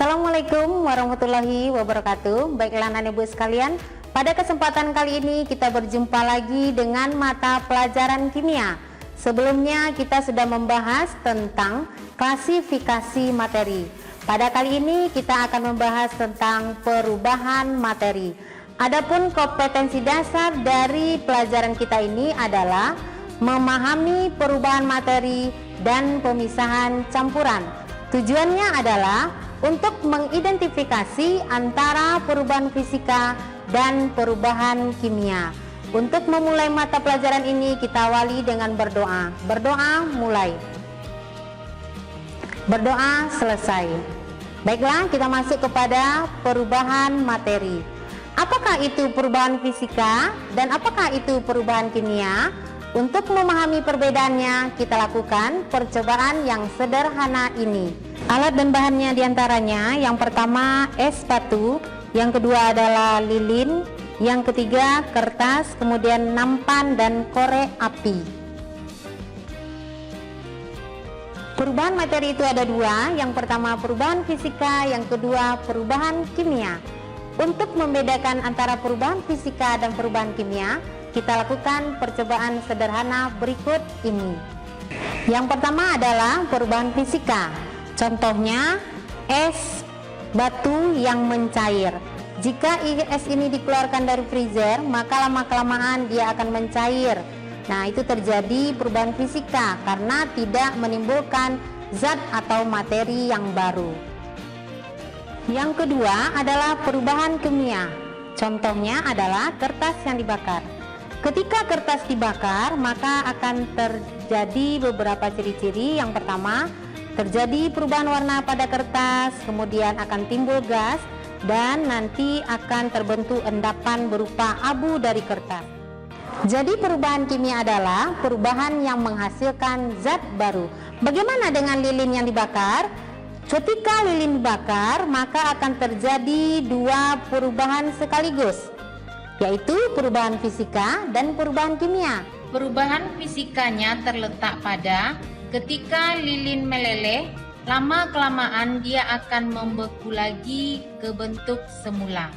Assalamualaikum warahmatullahi wabarakatuh. Baiklah anak ibu sekalian, pada kesempatan kali ini kita berjumpa lagi dengan mata pelajaran kimia. Sebelumnya kita sudah membahas tentang klasifikasi materi. Pada kali ini kita akan membahas tentang perubahan materi. Adapun kompetensi dasar dari pelajaran kita ini adalah memahami perubahan materi dan pemisahan campuran. Tujuannya adalah untuk mengidentifikasi antara perubahan fisika dan perubahan kimia. Untuk memulai mata pelajaran ini kita awali dengan berdoa. Berdoa mulai. Berdoa selesai. Baiklah, kita masuk kepada perubahan materi. Apakah itu perubahan fisika dan apakah itu perubahan kimia? Untuk memahami perbedaannya, kita lakukan percobaan yang sederhana ini. Alat dan bahannya diantaranya, yang pertama es batu, yang kedua adalah lilin, yang ketiga kertas, kemudian nampan dan korek api. Perubahan materi itu ada dua, yang pertama perubahan fisika, yang kedua perubahan kimia. Untuk membedakan antara perubahan fisika dan perubahan kimia, kita lakukan percobaan sederhana berikut ini. Yang pertama adalah perubahan fisika. Contohnya es batu yang mencair. Jika es ini dikeluarkan dari freezer, maka lama-kelamaan dia akan mencair. Nah, itu terjadi perubahan fisika karena tidak menimbulkan zat atau materi yang baru. Yang kedua adalah perubahan kimia. Contohnya adalah kertas yang dibakar. Ketika kertas dibakar, maka akan terjadi beberapa ciri-ciri. Yang pertama, terjadi perubahan warna pada kertas, kemudian akan timbul gas, dan nanti akan terbentuk endapan berupa abu dari kertas. Jadi perubahan kimia adalah perubahan yang menghasilkan zat baru. Bagaimana dengan lilin yang dibakar? Ketika lilin dibakar, maka akan terjadi dua perubahan sekaligus, yaitu perubahan fisika dan perubahan kimia. Perubahan fisikanya terletak pada ketika lilin meleleh, lama-kelamaan dia akan membeku lagi ke bentuk semula.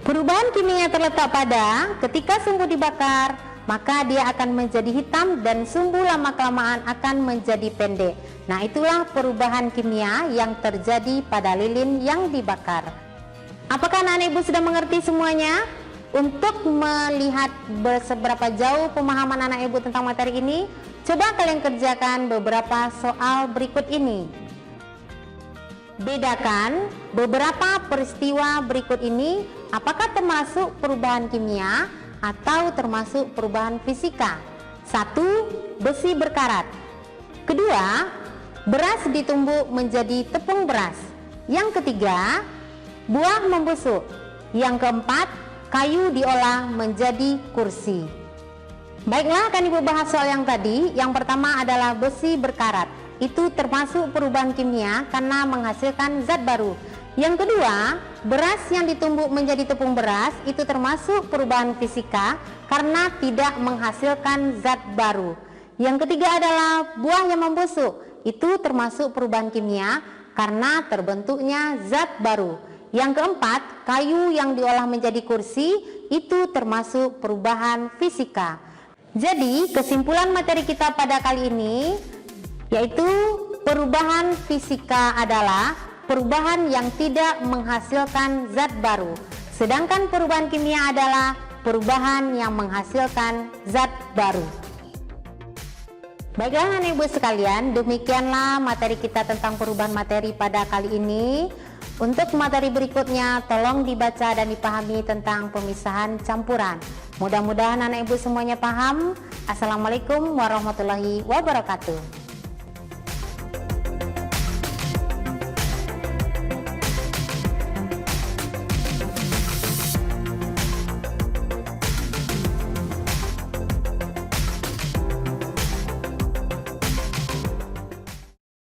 Perubahan kimia terletak pada ketika sumbu dibakar, maka dia akan menjadi hitam dan sumbu lama-kelamaan akan menjadi pendek. Nah, itulah perubahan kimia yang terjadi pada lilin yang dibakar. Apakah anak ibu sudah mengerti semuanya? Untuk melihat seberapa jauh pemahaman anak ibu tentang materi ini, coba kalian kerjakan beberapa soal berikut ini. Bedakan beberapa peristiwa berikut ini, apakah termasuk perubahan kimia atau termasuk perubahan fisika. 1. Besi berkarat. Kedua, beras ditumbuk menjadi tepung beras. Yang ketiga, buah membusuk. Yang keempat, kayu diolah menjadi kursi. Baiklah, akan ibu bahas soal yang tadi. Yang pertama adalah besi berkarat. Itu termasuk perubahan kimia karena menghasilkan zat baru. Yang kedua, beras yang ditumbuk menjadi tepung beras itu termasuk perubahan fisika karena tidak menghasilkan zat baru. Yang ketiga adalah buah yang membusuk. Itu termasuk perubahan kimia karena terbentuknya zat baru. Yang keempat, kayu yang diolah menjadi kursi itu termasuk perubahan fisika. Jadi, kesimpulan materi kita pada kali ini yaitu perubahan fisika adalah perubahan yang tidak menghasilkan zat baru. Sedangkan perubahan kimia adalah perubahan yang menghasilkan zat baru. Baiklah anak ibu sekalian, demikianlah materi kita tentang perubahan materi pada kali ini. Untuk materi berikutnya, tolong dibaca dan dipahami tentang pemisahan campuran. Mudah-mudahan anak ibu semuanya paham. Assalamualaikum warahmatullahi wabarakatuh.